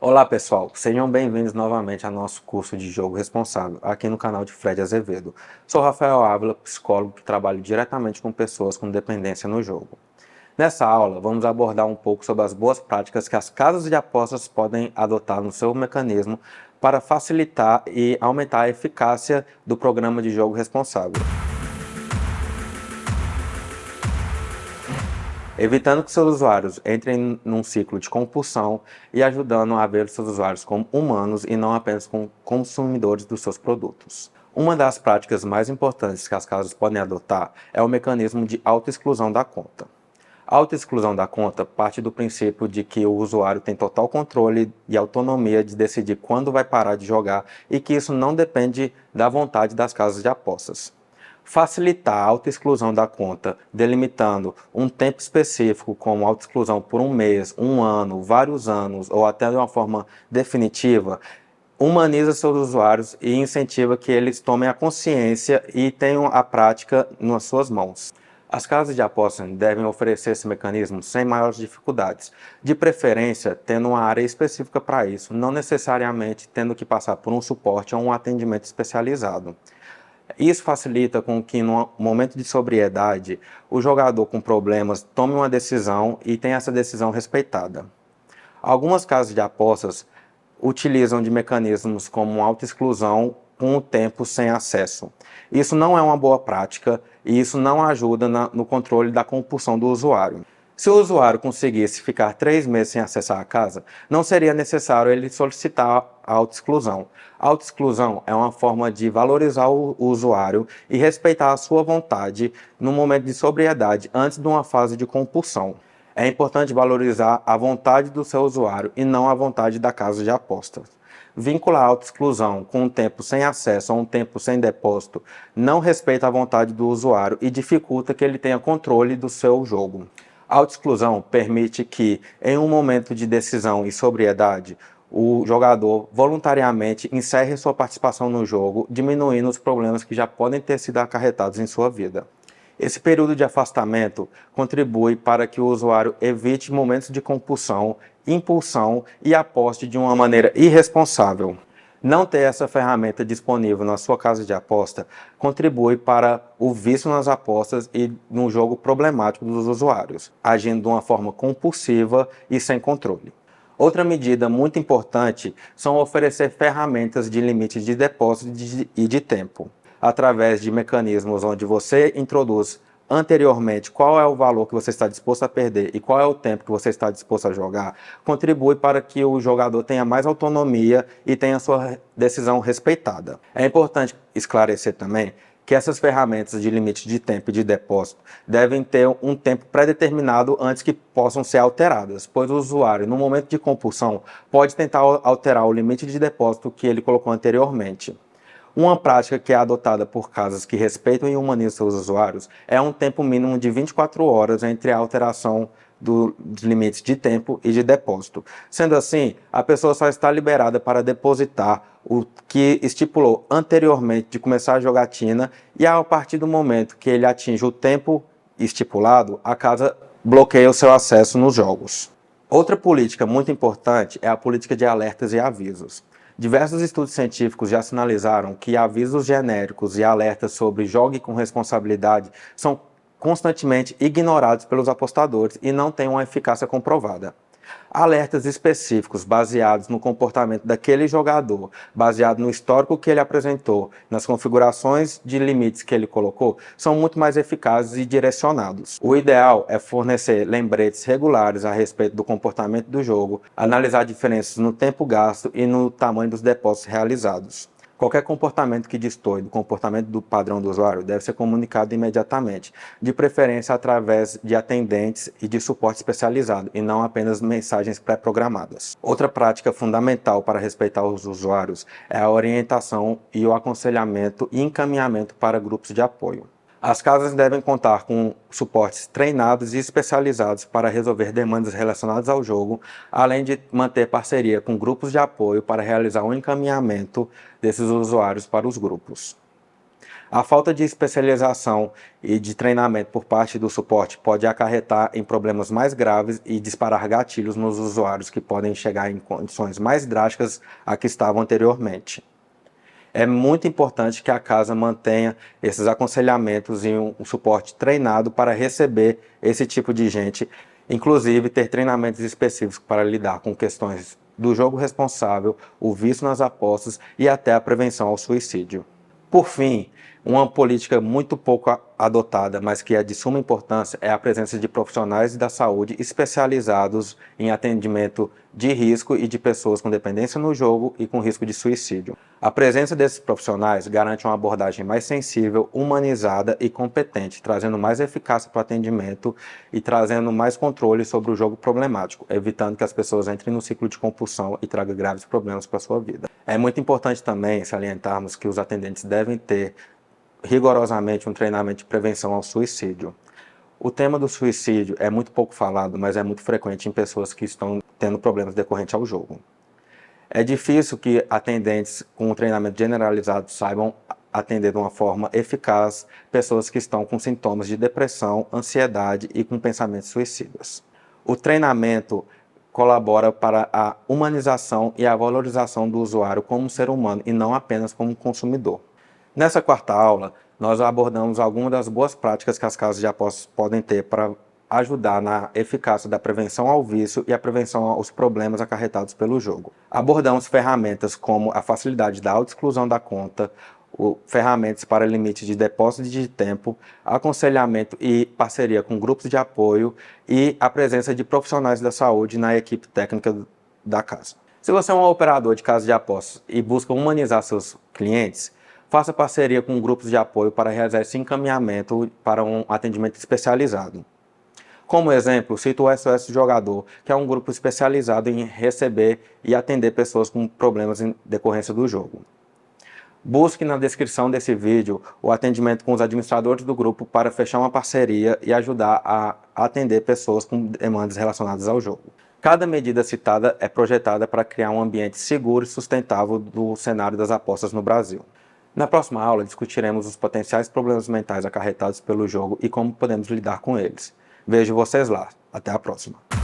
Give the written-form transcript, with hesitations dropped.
Olá pessoal, sejam bem-vindos novamente ao nosso curso de Jogo Responsável, aqui no canal de Fred Azevedo. Sou Rafael Ávila, psicólogo que trabalha diretamente com pessoas com dependência no jogo. Nessa aula, vamos abordar um pouco sobre as boas práticas que as casas de apostas podem adotar no seu mecanismo para facilitar e aumentar a eficácia do programa de jogo responsável, evitando que seus usuários entrem num ciclo de compulsão e ajudando a ver seus usuários como humanos e não apenas como consumidores dos seus produtos. Uma das práticas mais importantes que as casas podem adotar é o mecanismo de autoexclusão da conta. A autoexclusão da conta parte do princípio de que o usuário tem total controle e autonomia de decidir quando vai parar de jogar e que isso não depende da vontade das casas de apostas. Facilitar a autoexclusão da conta, delimitando um tempo específico, como autoexclusão por um mês, um ano, vários anos ou até de uma forma definitiva, humaniza seus usuários e incentiva que eles tomem a consciência e tenham a prática nas suas mãos. As casas de apostas devem oferecer esse mecanismo sem maiores dificuldades, de preferência tendo uma área específica para isso, não necessariamente tendo que passar por um suporte ou um atendimento especializado. Isso facilita com que, no momento de sobriedade, o jogador com problemas tome uma decisão e tenha essa decisão respeitada. Algumas casas de apostas utilizam de mecanismos como autoexclusão com o tempo sem acesso. Isso não é uma boa prática e isso não ajuda no controle da compulsão do usuário. Se o usuário conseguisse ficar 3 meses sem acessar a casa, não seria necessário ele solicitar a autoexclusão. A autoexclusão é uma forma de valorizar o usuário e respeitar a sua vontade no momento de sobriedade, antes de uma fase de compulsão. É importante valorizar a vontade do seu usuário e não a vontade da casa de apostas. Vincular a autoexclusão com um tempo sem acesso ou um tempo sem depósito não respeita a vontade do usuário e dificulta que ele tenha controle do seu jogo. A autoexclusão permite que, em um momento de decisão e sobriedade, o jogador voluntariamente encerre sua participação no jogo, diminuindo os problemas que já podem ter sido acarretados em sua vida. Esse período de afastamento contribui para que o usuário evite momentos de compulsão, impulsão e aposte de uma maneira irresponsável. Não ter essa ferramenta disponível na sua casa de aposta contribui para o vício nas apostas e no jogo problemático dos usuários, agindo de uma forma compulsiva e sem controle. Outra medida muito importante são oferecer ferramentas de limite de depósito e de tempo, através de mecanismos onde você introduz anteriormente qual é o valor que você está disposto a perder e qual é o tempo que você está disposto a jogar, contribui para que o jogador tenha mais autonomia e tenha sua decisão respeitada. É importante esclarecer também que essas ferramentas de limite de tempo e de depósito devem ter um tempo pré-determinado antes que possam ser alteradas, pois o usuário, no momento de compulsão, pode tentar alterar o limite de depósito que ele colocou anteriormente. Uma prática que é adotada por casas que respeitam e humanizam seus usuários é um tempo mínimo de 24 horas entre a alteração dos limites de tempo e de depósito. Sendo assim, a pessoa só está liberada para depositar o que estipulou anteriormente de começar a jogatina e a partir do momento que ele atinge o tempo estipulado, a casa bloqueia o seu acesso nos jogos. Outra política muito importante é a política de alertas e avisos. Diversos estudos científicos já sinalizaram que avisos genéricos e alertas sobre jogue com responsabilidade são constantemente ignorados pelos apostadores e não têm uma eficácia comprovada. Alertas específicos baseados no comportamento daquele jogador, baseado no histórico que ele apresentou, nas configurações de limites que ele colocou, são muito mais eficazes e direcionados. O ideal é fornecer lembretes regulares a respeito do comportamento do jogo, analisar diferenças no tempo gasto e no tamanho dos depósitos realizados. Qualquer comportamento que destoe do comportamento do padrão do usuário deve ser comunicado imediatamente, de preferência através de atendentes e de suporte especializado, e não apenas mensagens pré-programadas. Outra prática fundamental para respeitar os usuários é a orientação e o aconselhamento e encaminhamento para grupos de apoio. As casas devem contar com suportes treinados e especializados para resolver demandas relacionadas ao jogo, além de manter parceria com grupos de apoio para realizar um encaminhamento desses usuários para os grupos. A falta de especialização e de treinamento por parte do suporte pode acarretar em problemas mais graves e disparar gatilhos nos usuários que podem chegar em condições mais drásticas a que estavam anteriormente. É muito importante que a casa mantenha esses aconselhamentos e um suporte treinado para receber esse tipo de gente, inclusive ter treinamentos específicos para lidar com questões do jogo responsável, o vício nas apostas e até a prevenção ao suicídio. Por fim, uma política muito pouco adotada, mas que é de suma importância, é a presença de profissionais da saúde especializados em atendimento de risco e de pessoas com dependência no jogo e com risco de suicídio. A presença desses profissionais garante uma abordagem mais sensível, humanizada e competente, trazendo mais eficácia para o atendimento e trazendo mais controle sobre o jogo problemático, evitando que as pessoas entrem no ciclo de compulsão e tragam graves problemas para a sua vida. É muito importante também salientarmos que os atendentes devem ter rigorosamente um treinamento de prevenção ao suicídio. O tema do suicídio é muito pouco falado, mas é muito frequente em pessoas que estão tendo problemas decorrentes ao jogo. É difícil que atendentes com um treinamento generalizado saibam atender de uma forma eficaz pessoas que estão com sintomas de depressão, ansiedade e com pensamentos suicidas. O treinamento colabora para a humanização e a valorização do usuário como ser humano e não apenas como consumidor. Nessa quarta aula, nós abordamos algumas das boas práticas que as casas de apostas podem ter para ajudar na eficácia da prevenção ao vício e a prevenção aos problemas acarretados pelo jogo. Abordamos ferramentas como a facilidade da autoexclusão da conta, ferramentas para limite de depósito de tempo, aconselhamento e parceria com grupos de apoio e a presença de profissionais da saúde na equipe técnica da casa. Se você é um operador de casa de apostas e busca humanizar seus clientes, faça parceria com grupos de apoio para realizar esse encaminhamento para um atendimento especializado. Como exemplo, cito o SOS Jogador, que é um grupo especializado em receber e atender pessoas com problemas em decorrência do jogo. Busque na descrição desse vídeo o atendimento com os administradores do grupo para fechar uma parceria e ajudar a atender pessoas com demandas relacionadas ao jogo. Cada medida citada é projetada para criar um ambiente seguro e sustentável do cenário das apostas no Brasil. Na próxima aula, discutiremos os potenciais problemas mentais acarretados pelo jogo e como podemos lidar com eles. Vejo vocês lá. Até a próxima.